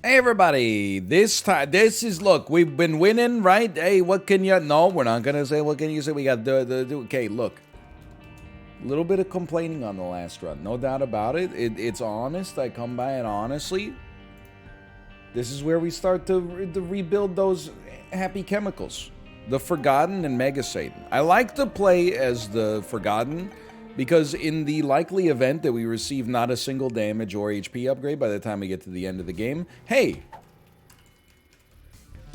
Hey everybody, this is, look, we've been winning, right? Hey, what can you, no, we're not gonna say what can you say, we got okay, look. A little bit of complaining on the last run, no doubt about it. It's honest, I come by it honestly. This is where we start to rebuild those happy chemicals. The Forgotten and Mega Satan. I like to play as the Forgotten because in the likely event that we receive not a single damage or HP upgrade by the time we get to the end of the game, hey,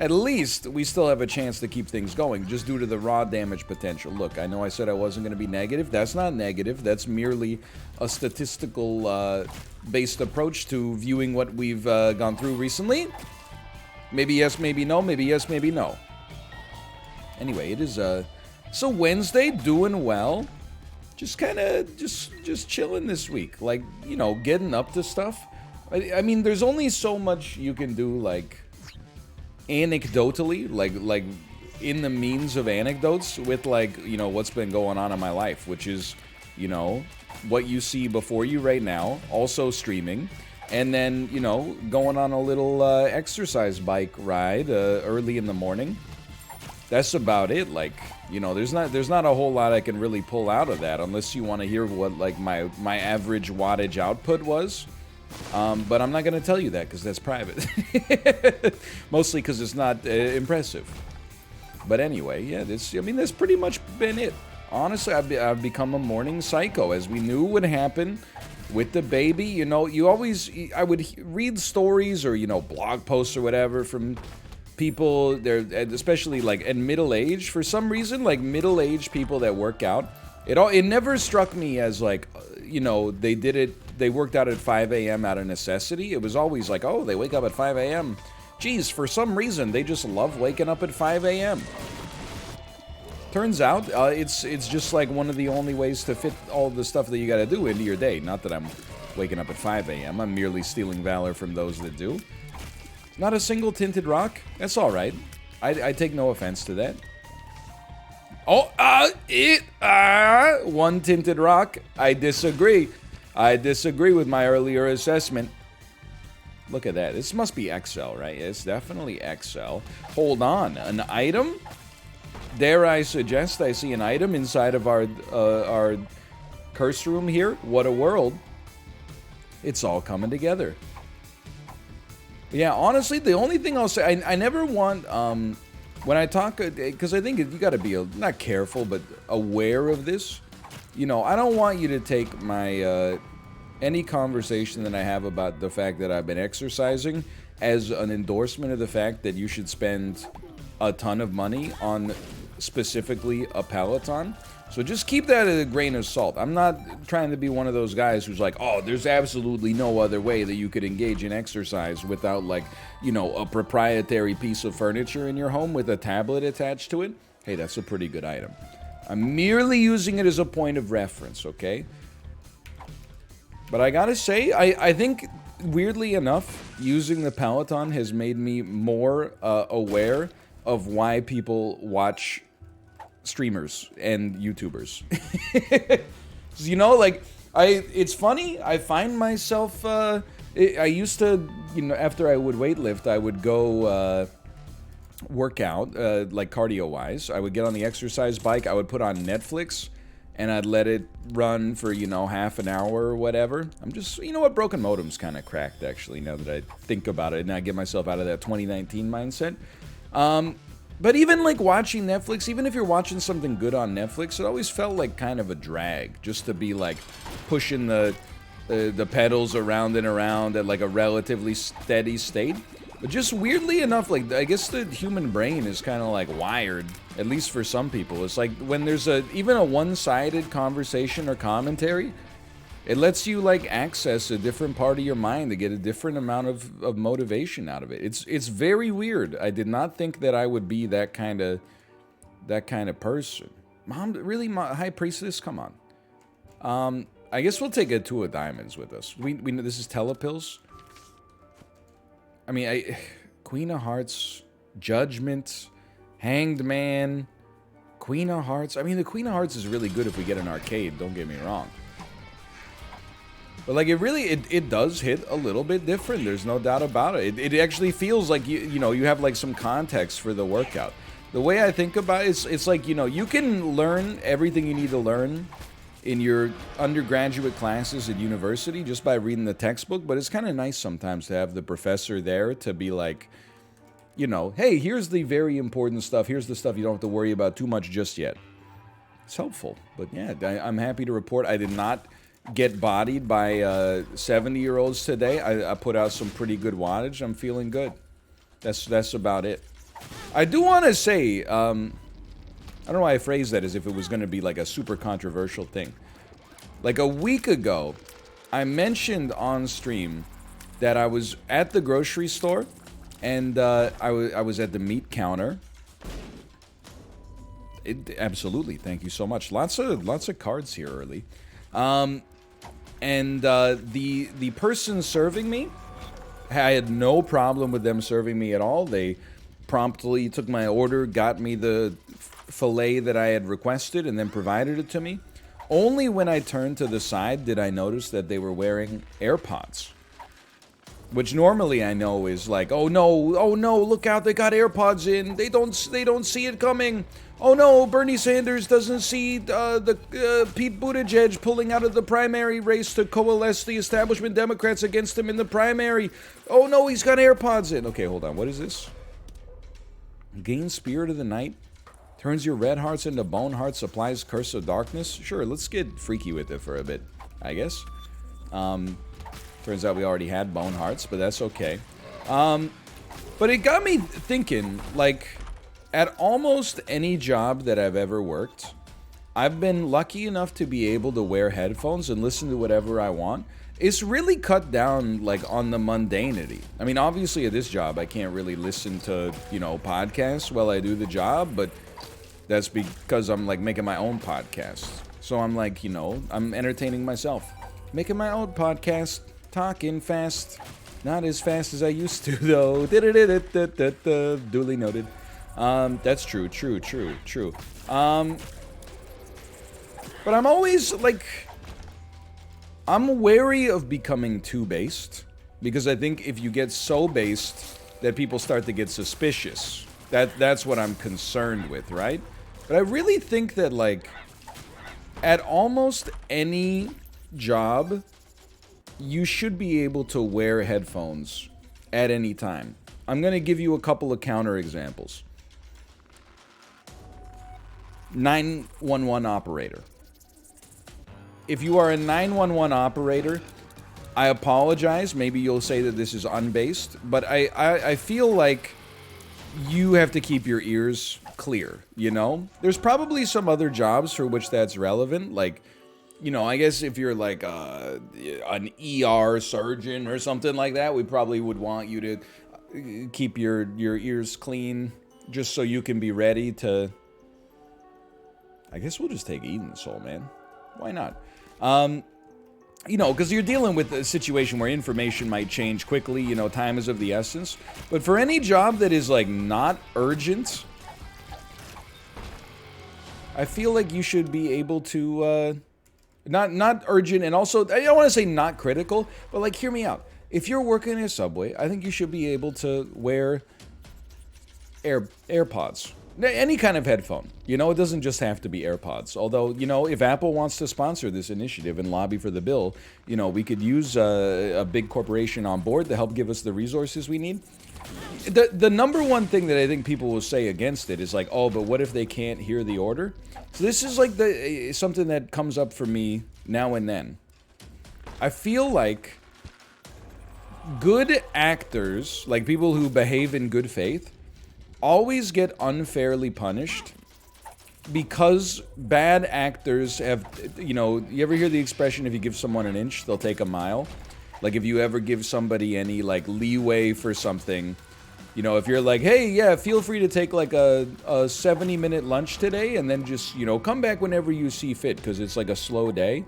at least we still have a chance to keep things going just due to the raw damage potential. Look, I know I said I wasn't going to be negative. That's not negative. That's merely a statistical based approach to viewing what we've gone through recently. Maybe yes, maybe no. Maybe yes, maybe no. Anyway, it is so Wednesday, doing well. Just kind of just chilling this week, like, you know, getting up to stuff. I mean, there's only so much you can do, like, anecdotally, like in the means of anecdotes with, like, you know, what's been going on in my life, which is, you know, what you see before you right now, also streaming, and then, you know, going on a little exercise bike ride early in the morning. That's about it. Like, you know, there's not a whole lot I can really pull out of that unless you want to hear what, like, my average wattage output was. But I'm not going to tell you that because that's private. Mostly because it's not impressive. But anyway, yeah, that's pretty much been it. Honestly, I've become a morning psycho, as we knew would happen with the baby. You know, I would read stories or, you know, blog posts or whatever from people, especially like in middle age. For some reason, like middle-aged people that work out, it never struck me as like, you know, they worked out at 5 a.m. out of necessity. It was always like, oh, they wake up at 5 a.m. Geez, for some reason, they just love waking up at 5 a.m. Turns out, it's just like one of the only ways to fit all the stuff that you gotta do into your day. Not that I'm waking up at 5 a.m. I'm merely stealing valor from those that do. Not a single tinted rock? That's alright. I take no offense to that. Oh, one tinted rock. I disagree. I disagree with my earlier assessment. Look at that. This must be XL, right? It's definitely XL. Hold on. An item? Dare I suggest I see an item inside of our curse room here? What a world. It's all coming together. Yeah, honestly, the only thing I'll say, I never want, when I talk, because I think you gotta be, not careful, but aware of this. You know, I don't want you to take my, any conversation that I have about the fact that I've been exercising as an endorsement of the fact that you should spend a ton of money on specifically a Peloton. So just keep that at a grain of salt. I'm not trying to be one of those guys who's like, oh, there's absolutely no other way that you could engage in exercise without, like, you know, a proprietary piece of furniture in your home with a tablet attached to it. Hey, that's a pretty good item. I'm merely using it as a point of reference, okay? But I gotta say, I think, weirdly enough, using the Peloton has made me more aware of why people watch streamers and YouTubers. You know, like, it's funny, I find myself, I used to, you know, after I would weightlift, I would go work out, like cardio-wise. I would get on the exercise bike, I would put on Netflix, and I'd let it run for, you know, half an hour or whatever. I'm just, you know what, Broken Modem's kind of cracked, actually, now that I think about it, and I get myself out of that 2019 mindset. But even, like, watching Netflix, even if you're watching something good on Netflix, it always felt like kind of a drag, just to be, like, pushing the pedals around and around at, like, a relatively steady state. But just weirdly enough, like, I guess the human brain is kind of, like, wired, at least for some people. It's like when there's even a one-sided conversation or commentary, it lets you, like, access a different part of your mind to get a different amount of motivation out of it. It's very weird. I did not think that I would be that kind of person. Mom, really, High Priestess? Come on. I guess we'll take a two of diamonds with us. We know this is Telepills. I mean, Queen of Hearts, Judgment, Hanged Man, Queen of Hearts. I mean, the Queen of Hearts is really good if we get an arcade, don't get me wrong. But like it does hit a little bit different. There's no doubt about it. It actually feels like you know you have like some context for the workout. The way I think about it, it's like, you know, you can learn everything you need to learn in your undergraduate classes at university just by reading the textbook, but it's kind of nice sometimes to have the professor there to be like, you know, hey, here's the very important stuff. Here's the stuff you don't have to worry about too much just yet. It's helpful. But yeah, I'm happy to report I did not get bodied by 70-year-olds today. I put out some pretty good wattage. I'm feeling good. That's about it. I do want to say, I don't know why I phrased that as if it was going to be like a super controversial thing. Like a week ago, I mentioned on stream that I was at the grocery store and I was at the meat counter. Absolutely, thank you so much. Lots of cards here early. And the person serving me, I had no problem with them serving me at all. They promptly took my order, got me the fillet that I had requested, and then provided it to me. Only when I turned to the side did I notice that they were wearing AirPods. Which normally I know is like, oh no, look out, they got AirPods in, they don't see it coming. Oh no, Bernie Sanders doesn't see Pete Buttigieg pulling out of the primary race to coalesce the establishment Democrats against him in the primary. Oh no, he's got AirPods in. Okay, hold on, what is this? Gain Spirit of the Night, turns your red hearts into bone hearts, applies Curse of Darkness. Sure, let's get freaky with it for a bit, I guess. Turns out we already had bone hearts, but that's okay. But it got me thinking, like, at almost any job that I've ever worked, I've been lucky enough to be able to wear headphones and listen to whatever I want. It's really cut down, like, on the mundanity. I mean, obviously at this job, I can't really listen to, you know, podcasts while I do the job, but that's because I'm, like, making my own podcast. So I'm like, you know, I'm entertaining myself. Making my own podcast, talking fast. Not as fast as I used to, though. Duly noted. That's true. But I'm always, like, I'm wary of becoming too based, because I think if you get so based that people start to get suspicious, that's what I'm concerned with, right? But I really think that, like, at almost any job, you should be able to wear headphones at any time. I'm going to give you a couple of counter examples. 911 operator. If you are a 911 operator, I apologize. Maybe you'll say that this is unbased, but I feel like you have to keep your ears clear, you know? There's probably some other jobs for which that's relevant, like, you know, I guess if you're like an ER surgeon or something like that, we probably would want you to keep your ears clean just so you can be ready to... I guess we'll just take Eden Soul, man. Why not? You know, because you're dealing with a situation where information might change quickly, you know, time is of the essence. But for any job that is, like, not urgent, I feel like you should be able to, not urgent, and also, I don't want to say not critical, but, like, hear me out. If you're working in a subway, I think you should be able to wear AirPods. Any kind of headphone. You know, it doesn't just have to be AirPods. Although, you know, if Apple wants to sponsor this initiative and lobby for the bill, you know, we could use a big corporation on board to help give us the resources we need. The number one thing that I think people will say against it is like, oh, but what if they can't hear the order? So this is like something that comes up for me now and then. I feel like good actors, like people who behave in good faith, always get unfairly punished because bad actors have, you know, you ever hear the expression, if you give someone an inch, they'll take a mile? Like, if you ever give somebody any, like, leeway for something, you know, if you're like, hey, yeah, feel free to take, like, a 70-minute lunch today and then just, you know, come back whenever you see fit because it's, like, a slow day,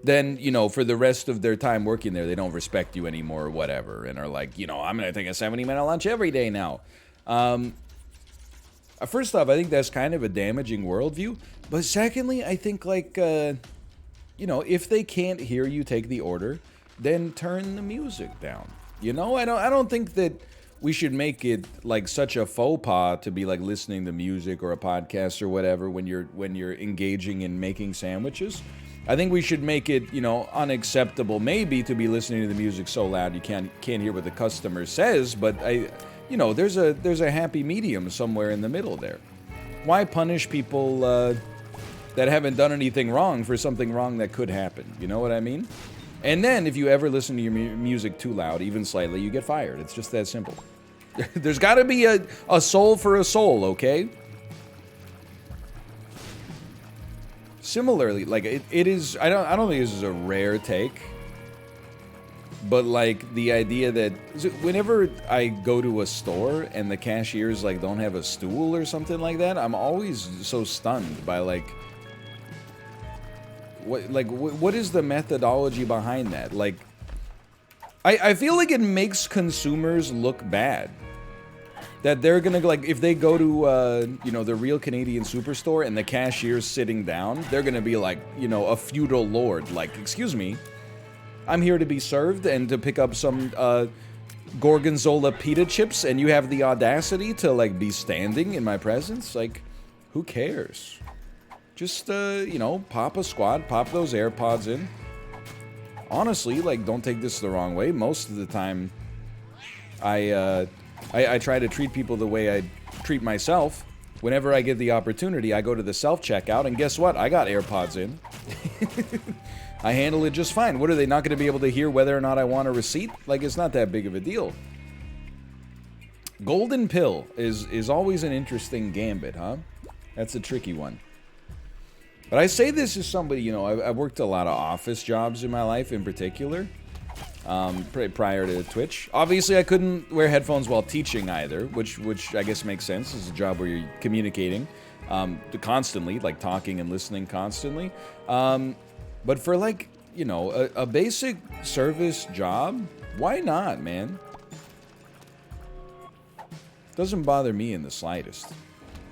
then, you know, for the rest of their time working there, they don't respect you anymore or whatever and are like, you know, I'm going to take a 70-minute lunch every day now. First off, I think that's kind of a damaging worldview. But secondly, I think, like, if they can't hear you take the order, then turn the music down. I don't think that we should make it like such a faux pas to be like listening to music or a podcast or whatever when you're engaging in making sandwiches. I think we should make it, unacceptable maybe to be listening to the music so loud you can't hear what the customer says, but there's a happy medium somewhere in the middle there. Why punish people that haven't done anything wrong for something wrong that could happen? You know what I mean? And then if you ever listen to your music too loud, even slightly, you get fired. It's just that simple. There's got to be a soul for a soul, okay? Similarly, like it is, I don't think this is a rare take, but like the idea that whenever I go to a store and the cashiers like don't have a stool or something like that, I'm always so stunned by like what is the methodology behind that? Like I feel like it makes consumers look bad. That they're gonna, like, if they go to, the real Canadian Superstore and the cashier's sitting down, they're gonna be like, a feudal lord. Like, excuse me, I'm here to be served and to pick up some, Gorgonzola pita chips, and you have the audacity to, like, be standing in my presence? Like, who cares? Just, pop a squad, pop those AirPods in. Honestly, like, don't take this the wrong way. Most of the time, I try to treat people the way I treat myself. Whenever I get the opportunity, I go to the self-checkout, and guess what? I got AirPods in. I handle it just fine. What, are they not going to be able to hear whether or not I want a receipt? Like, it's not that big of a deal. Golden pill is always an interesting gambit, huh? That's a tricky one. But I say this as somebody, I've worked a lot of office jobs in my life in particular. Prior to Twitch. Obviously, I couldn't wear headphones while teaching either, which I guess makes sense. It's a job where you're communicating constantly, like talking and listening constantly. But for like, a basic service job, why not, man? Doesn't bother me in the slightest.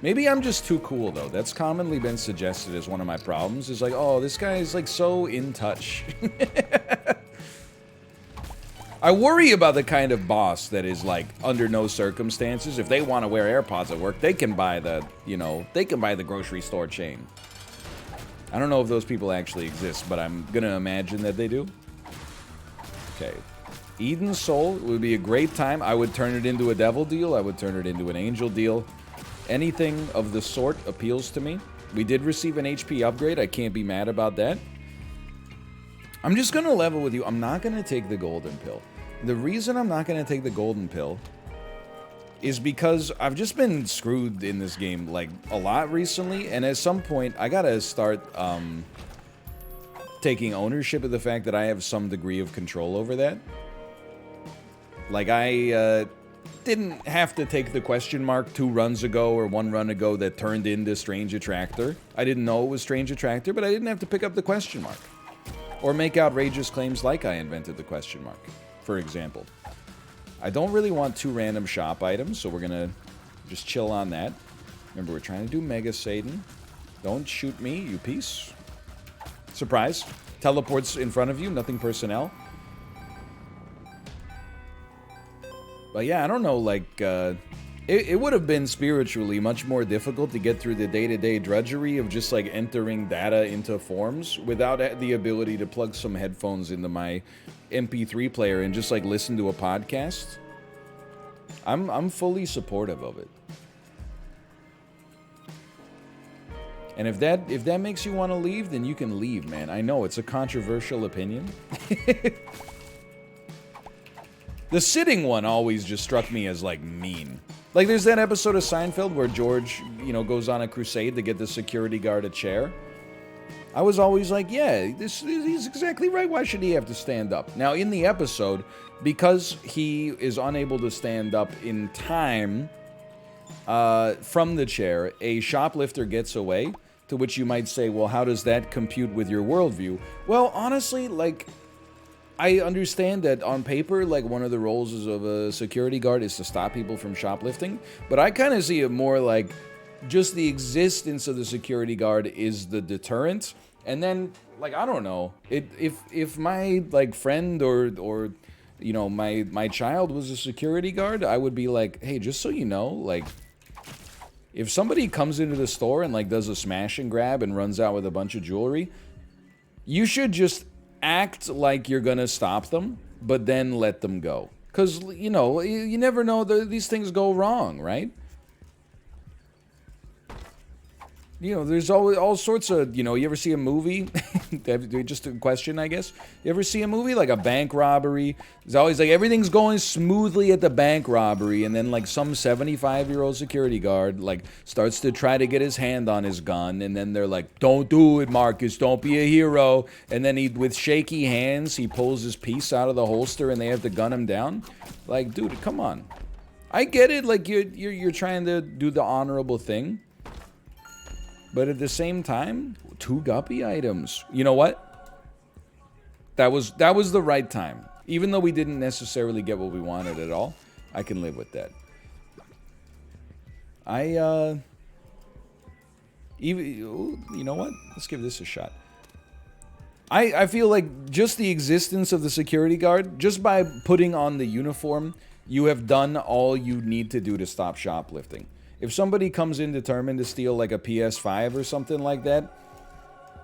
Maybe I'm just too cool, though. That's commonly been suggested as one of my problems. Is like, oh, this guy is like so in touch. I worry about the kind of boss that is like, under no circumstances, if they want to wear AirPods at work, they can buy the grocery store chain. I don't know if those people actually exist, but I'm gonna imagine that they do. Okay. Eden's Soul would be a great time. I would turn it into a devil deal. I would turn it into an angel deal. Anything of the sort appeals to me. We did receive an HP upgrade. I can't be mad about that. I'm just going to level with you. I'm not going to take the golden pill. The reason I'm not going to take the golden pill is because I've just been screwed in this game, like, a lot recently, and at some point, I got to start taking ownership of the fact that I have some degree of control over that. Like, I didn't have to take the question mark 2 runs ago or 1 run ago that turned into Strange Attractor. I didn't know it was Strange Attractor, but I didn't have to pick up the question mark. Or make outrageous claims like I invented the question mark, for example. I don't really want 2 random shop items, so we're gonna just chill on that. Remember, we're trying to do Mega Satan. Don't shoot me, you piece. Surprise. Teleports in front of you, nothing personnel. But yeah, I don't know, like, it would have been spiritually much more difficult to get through the day-to-day drudgery of just, like, entering data into forms without the ability to plug some headphones into my MP3 player and just, like, listen to a podcast. I'm fully supportive of it. And if that makes you want to leave, then you can leave, man. I know, it's a controversial opinion. The sitting one always just struck me as, like, mean. Like, there's that episode of Seinfeld where George, goes on a crusade to get the security guard a chair. I was always like, yeah, he's exactly right. Why should he have to stand up? Now, in the episode, because he is unable to stand up in time from the chair, a shoplifter gets away, to which you might say, well, how does that compute with your worldview? Well, honestly, like, I understand that on paper, like, one of the roles of a security guard is to stop people from shoplifting, but I kind of see it more like just the existence of the security guard is the deterrent, and then like, I don't know. If my, like, friend or you know, my child was a security guard, I would be like, hey, just so you know, like, if somebody comes into the store and, like, does a smash and grab and runs out with a bunch of jewelry, you should just act like you're gonna stop them, but then let them go. Because, you know, you never know, these things go wrong, right? You know, there's all sorts of, you know, you ever see a movie? Just a question, I guess. You ever see a movie like a bank robbery? It's always like everything's going smoothly at the bank robbery, and then like some 75-year-old security guard like starts to try to get his hand on his gun, and then they're like, "Don't do it, Marcus. Don't be a hero." And then he, with shaky hands, he pulls his piece out of the holster, and they have to gun him down. Like, dude, come on. I get it. Like you're trying to do the honorable thing. But at the same time, 2 guppy items. You know what? That was the right time. Even though we didn't necessarily get what we wanted at all, I can live with that. You know what? Let's give this a shot. I feel like just the existence of the security guard, just by putting on the uniform, you have done all you need to do to stop shoplifting. If somebody comes in determined to steal like a PS5 or something like that,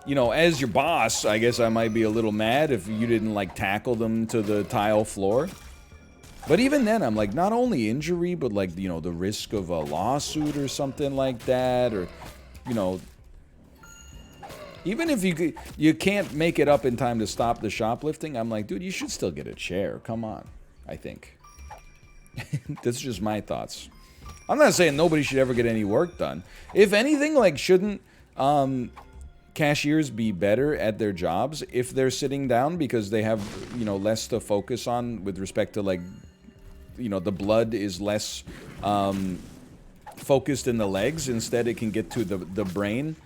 you know, as your boss, I guess I might be a little mad if you didn't like tackle them to the tile floor. But even then, I'm like, not only injury, but like, you know, the risk of a lawsuit or something like that, or, you know, even if you can't make it up in time to stop the shoplifting, I'm like, dude, you should still get a chair. Come on, I think. That's just my thoughts. I'm not saying nobody should ever get any work done. If anything, like, shouldn't cashiers be better at their jobs if they're sitting down because they have, you know, less to focus on with respect to, like, you know, the blood is less focused in the legs. Instead, it can get to the brain.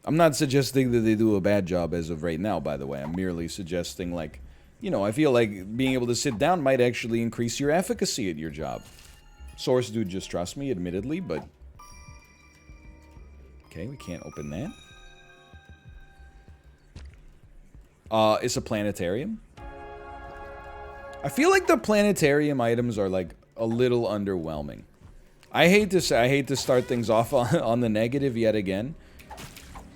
I'm not suggesting that they do a bad job as of right now, by the way. I'm merely suggesting, like, you know, I feel like being able to sit down might actually increase your efficacy at your job. Source dude, just trust me, admittedly, but... Okay, we can't open that. It's a planetarium. I feel like the planetarium items are, like, a little underwhelming. I hate to start things off on the negative yet again.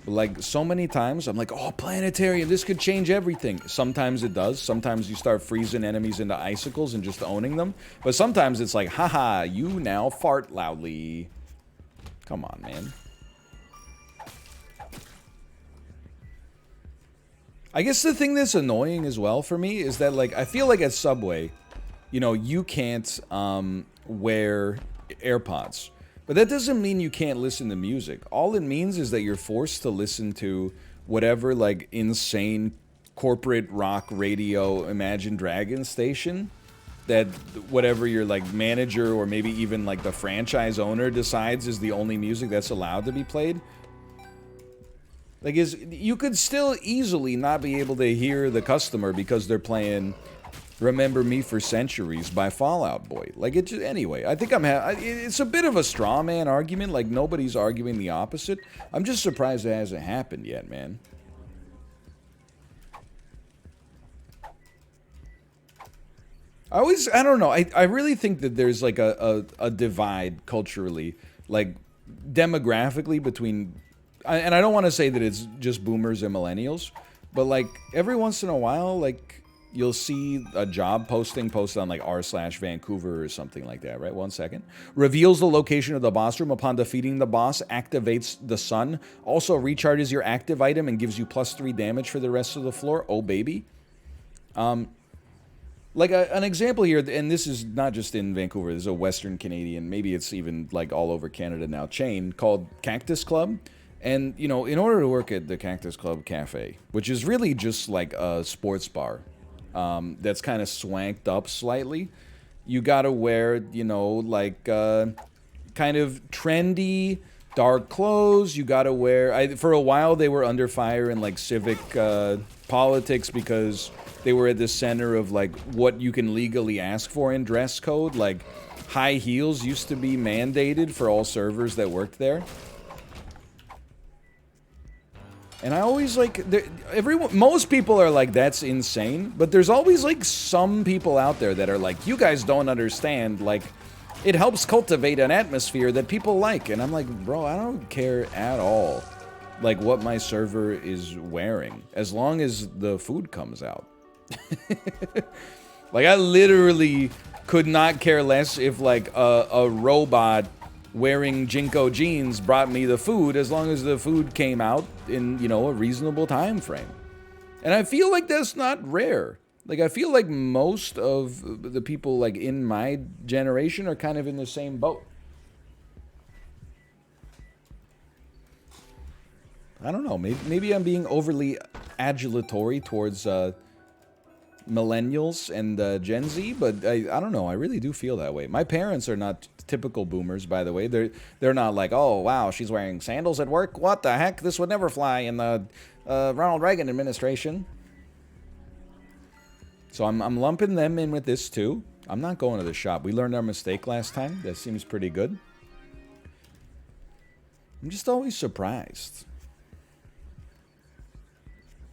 But, like, so many times, I'm like, oh, planetarium, this could change everything. Sometimes it does. Sometimes you start freezing enemies into icicles and just owning them. But sometimes it's like, haha, you now fart loudly. Come on, man. I guess the thing that's annoying as well for me is that, like, I feel like at Subway, you know, you can't wear AirPods. But that doesn't mean you can't listen to music. All it means is that you're forced to listen to whatever, like, insane corporate rock radio Imagine Dragons station that whatever your, like, manager or maybe even, like, the franchise owner decides is the only music that's allowed to be played. Like, you could still easily not be able to hear the customer because they're playing Remember Me for Centuries by Fall Out Boy. Like, it just, anyway, I think it's a bit of a straw man argument. Like, nobody's arguing the opposite. I'm just surprised it hasn't happened yet, man. I don't know. I really think that there's, like, a divide culturally, like, demographically between... And I don't want to say that it's just boomers and millennials, but, like, every once in a while, like... You'll see a job posted on like r/Vancouver or something like that, right? 1 second. Reveals the location of the boss room. Upon defeating the boss, activates the sun. Also recharges your active item and gives you +3 damage for the rest of the floor. Oh, baby. Like an example here, and this is not just in Vancouver. There's a Western Canadian, maybe it's even like all over Canada now, chain called Cactus Club. And, you know, in order to work at the Cactus Club Cafe, which is really just like a sports bar, that's kind of swanked up slightly. You gotta wear, you know, like, kind of trendy, dark clothes. You gotta wear... for a while, they were under fire in, like, civic politics because they were at the center of, like, what you can legally ask for in dress code. Like, high heels used to be mandated for all servers that worked there. And I always like, most people are like, that's insane. But there's always like some people out there that are like, you guys don't understand. Like, it helps cultivate an atmosphere that people like. And I'm like, bro, I don't care at all. Like what my server is wearing. As long as the food comes out. Like, I literally could not care less if like a robot wearing Jinko jeans brought me the food, as long as the food came out in, you know, a reasonable time frame. And I feel like that's not rare. Like, I feel like most of the people like in my generation are kind of in the same boat. I don't know, maybe I'm being overly adulatory towards millennials and Gen Z, but I don't know, I really do feel that way. My parents are not typical boomers, by the way. They're not like, oh wow, she's wearing sandals at work, what the heck, this would never fly in the Ronald Reagan administration. So I'm lumping them in with this too. I'm not going to the shop. We learned our mistake last time. That seems pretty good. I'm just always surprised.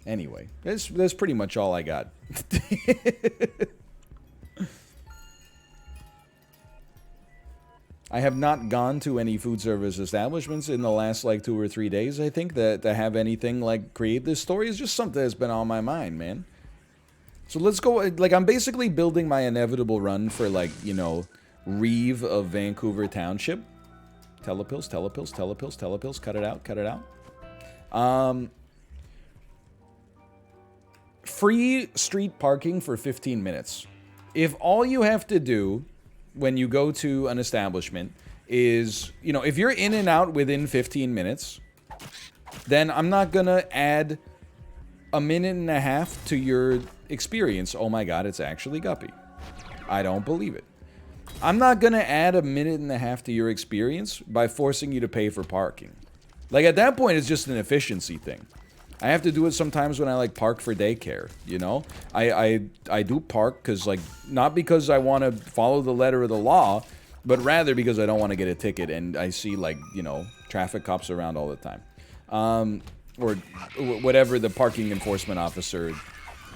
Anyway, that's pretty much all I got. I have not gone to any food service establishments in the last like 2 or 3 days. I think that to have anything like create this story is just something that's been on my mind, man. So let's go. Like, I'm basically building my inevitable run for, like, you know, Reeve of Vancouver Township. Telepills, telepills, telepills, telepills. Cut it out, cut it out. Free street parking for 15 minutes. If all you have to do when you go to an establishment is, you know, if you're in and out within 15 minutes, then I'm not gonna add a minute and a half to your experience. Oh my god, it's actually Guppy. I don't believe it. I'm not gonna add a minute and a half to your experience by forcing you to pay for parking. Like, at that point, it's just an efficiency thing. I have to do it sometimes when I, like, park for daycare, you know? I do park because, like, not because I want to follow the letter of the law, but rather because I don't want to get a ticket and I see, like, you know, traffic cops around all the time. Or whatever the parking enforcement officer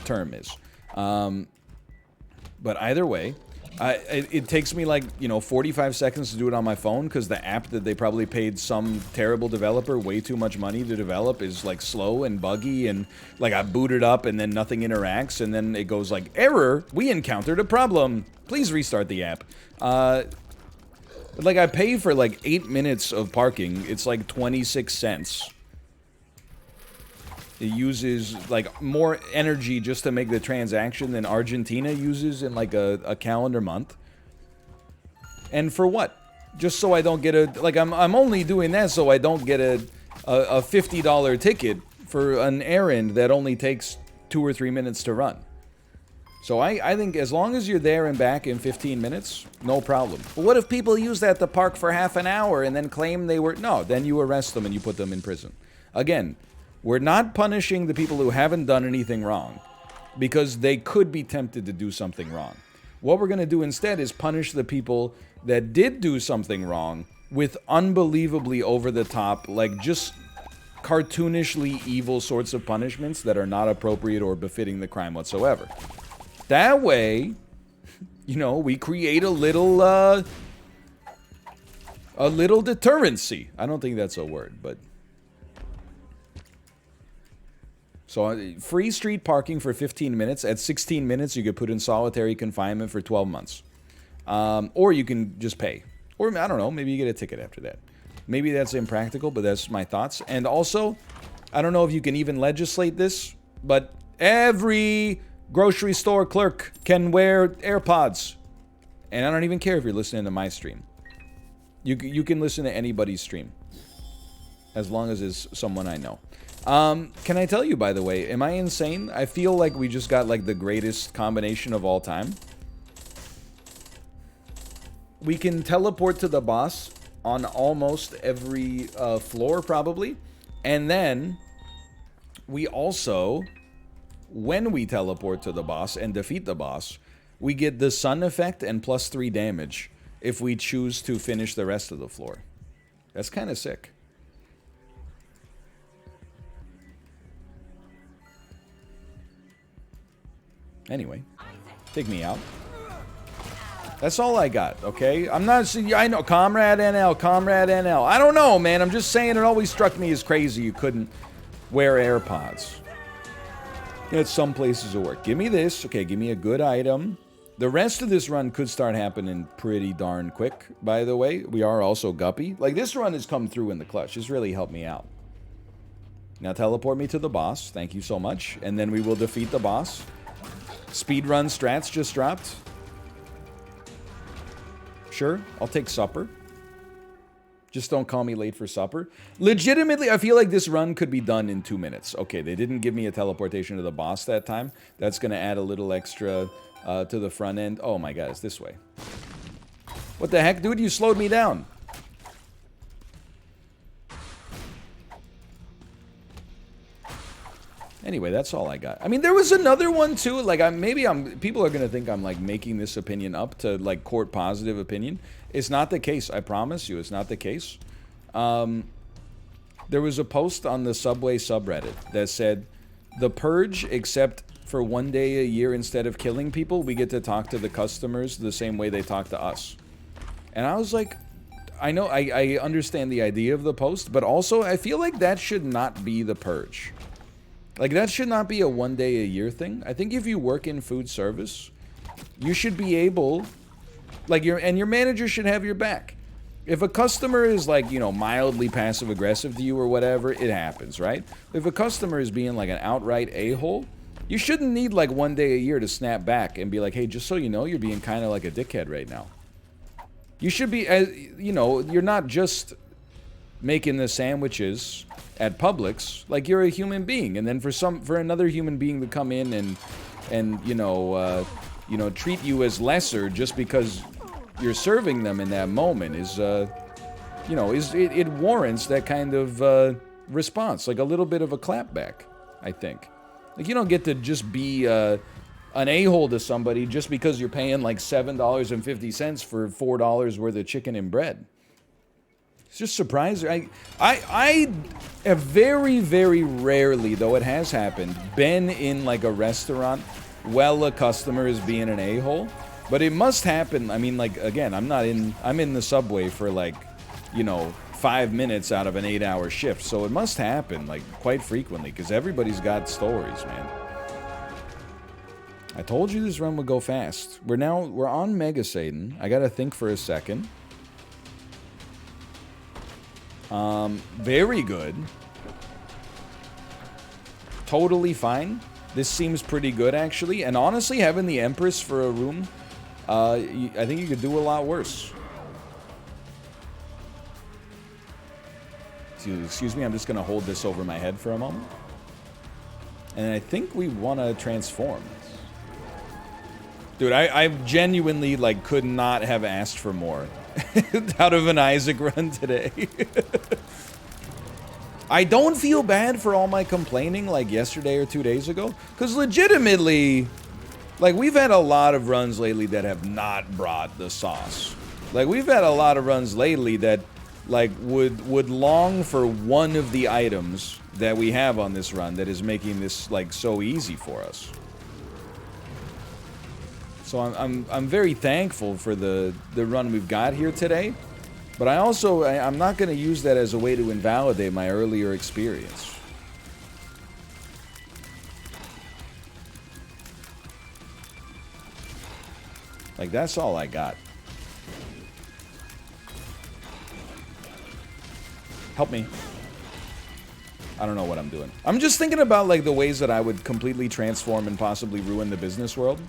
term is. But either way, it takes me like, you know, 45 seconds to do it on my phone because the app that they probably paid some terrible developer way too much money to develop is like slow and buggy, and like I boot it up and then nothing interacts, and then it goes like, error, we encountered a problem, please restart the app. Like, I pay for like 8 minutes of parking. It's like 26 cents. It uses like more energy just to make the transaction than Argentina uses in like a calendar month. And for what? Just so I don't get a, like, I'm only doing that so I don't get a $50 ticket for an errand that only takes 2 or 3 minutes to run. So I think as long as you're there and back in 15 minutes, no problem. But what if people use that to park for half an hour and then claim they were, no, then you arrest them and you put them in prison. Again, we're not punishing the people who haven't done anything wrong, because they could be tempted to do something wrong. What we're going to do instead is punish the people that did do something wrong with unbelievably over-the-top, like just cartoonishly evil sorts of punishments that are not appropriate or befitting the crime whatsoever. That way, you know, we create a little deterrency. I don't think that's a word, but... So, free street parking for 15 minutes. At 16 minutes, you could put in solitary confinement for 12 months. Or you can just pay. Or, I don't know, maybe you get a ticket after that. Maybe that's impractical, but that's my thoughts. And also, I don't know if you can even legislate this, but every grocery store clerk can wear AirPods. And I don't even care if you're listening to my stream. You can listen to anybody's stream. As long as it's someone I know. Can I tell you, by the way, am I insane? I feel like we just got, like, the greatest combination of all time. We can teleport to the boss on almost every floor, probably. And then, we also, when we teleport to the boss and defeat the boss, we get the sun effect and +3 damage if we choose to finish the rest of the floor. That's kind of sick. Anyway, take me out. That's all I got, okay? I'm not... I know, Comrade NL, Comrade NL. I don't know, man. I'm just saying it always struck me as crazy you couldn't wear AirPods. At some places of work. Give me this. Okay, give me a good item. The rest of this run could start happening pretty darn quick, by the way. We are also guppy. Like, this run has come through in the clutch. It's really helped me out. Now teleport me to the boss. Thank you so much. And then we will defeat the boss. Speedrun strats just dropped. Sure, I'll take supper. Just don't call me late for supper. Legitimately, I feel like this run could be done in 2 minutes. Okay, they didn't give me a teleportation to the boss that time. That's going to add a little extra to the front end. Oh my god, it's this way. What the heck, dude? You slowed me down. Anyway, that's all I got. I mean, there was another one too. Like, people are gonna think I'm like making this opinion up to like court positive opinion. It's not the case. I promise you, it's not the case. There was a post on the Subway subreddit that said, "The purge, except for 1 day a year, instead of killing people, we get to talk to the customers the same way they talk to us." And I was like, I know, I understand the idea of the post, but also I feel like that should not be the purge. Like, that should not be a 1 day a year thing. I think if you work in food service, you should be able, like, your manager should have your back. If a customer is, like, you know, mildly passive-aggressive to you or whatever, it happens, right? If a customer is being, like, an outright a-hole, you shouldn't need, like, 1 day a year to snap back and be like, hey, just so you know, you're being kind of like a dickhead right now. You should be, you know, you're not just making the sandwiches at Publix, like, you're a human being, and then for another human being to come in and you know, treat you as lesser just because you're serving them in that moment is, you know, it warrants that kind of response, like a little bit of a clapback, I think. Like, you don't get to just be an a-hole to somebody just because you're paying like $7.50 for $4 worth of chicken and bread. It's just surprising. I have very, very rarely, though it has happened, been in like a restaurant while a customer is being an a-hole. But it must happen. I mean, like, again, I'm in the subway for like, you know, 5 minutes out of an 8-hour shift. So it must happen like quite frequently because everybody's got stories, man. I told you this run would go fast. We're on Mega Satan. I gotta think for a second. Very good. Totally fine. This seems pretty good, actually. And honestly, having the Empress for a room, I think you could do a lot worse. Excuse me, I'm just going to hold this over my head for a moment. And I think we want to transform. Dude, I genuinely, like, could not have asked for more out of an Isaac run today. I don't feel bad for all my complaining like yesterday or 2 days ago, because legitimately, like, we've had a lot of runs lately that have not brought the sauce. Like, we've had a lot of runs lately that, like, would long for one of the items that we have on this run that is making this, like, so easy for us. So I'm very thankful for the run we've got here today, but I'm not going to use that as a way to invalidate my earlier experience. Like, that's all I got. Help me. I don't know what I'm doing. I'm just thinking about, like, the ways that I would completely transform and possibly ruin the business world.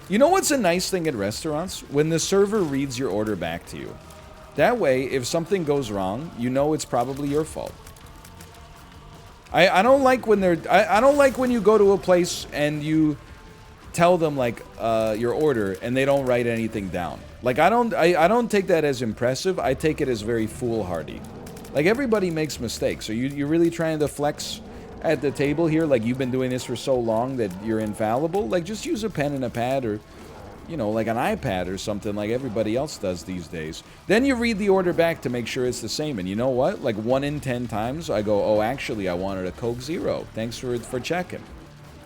You know what's a nice thing at restaurants? When the server reads your order back to you. That way, if something goes wrong, you know it's probably your fault. I don't like when I don't like when you go to a place and you tell them, like, your order and they don't write anything down. Like, I don't take that as impressive. I take it as very foolhardy. Like, everybody makes mistakes. So you're really trying to flex at the table here, like you've been doing this for so long that you're infallible? Like, just use a pen and a pad or you know, like an iPad or something like everybody else does these days. Then you read the order back to make sure it's the same. And you know what? Like 1 in 10 times I go, oh, actually, I wanted a Coke Zero. Thanks for checking.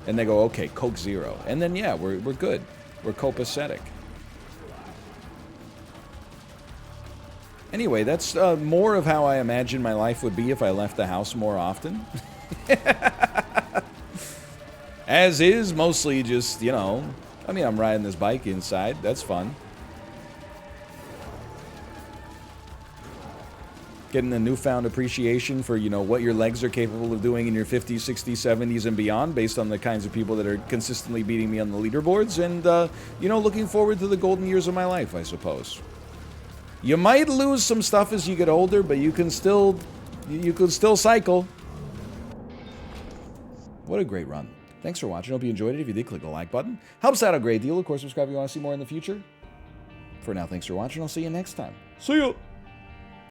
And they go, okay, Coke Zero. And then, yeah, we're good. We're copacetic. Anyway, that's more of how I imagine my life would be if I left the house more often. As is, mostly just, you know, I mean, I'm riding this bike inside. That's fun. Getting a newfound appreciation for, you know, what your legs are capable of doing in your 50s, 60s, 70s, and beyond, based on the kinds of people that are consistently beating me on the leaderboards. And, you know, looking forward to the golden years of my life, I suppose. You might lose some stuff as you get older, but you can still cycle. What a great run. Thanks for watching. Hope you enjoyed it. If you did, click the like button. Helps out a great deal. Of course, subscribe if you want to see more in the future. For now, thanks for watching. I'll see you next time. See ya!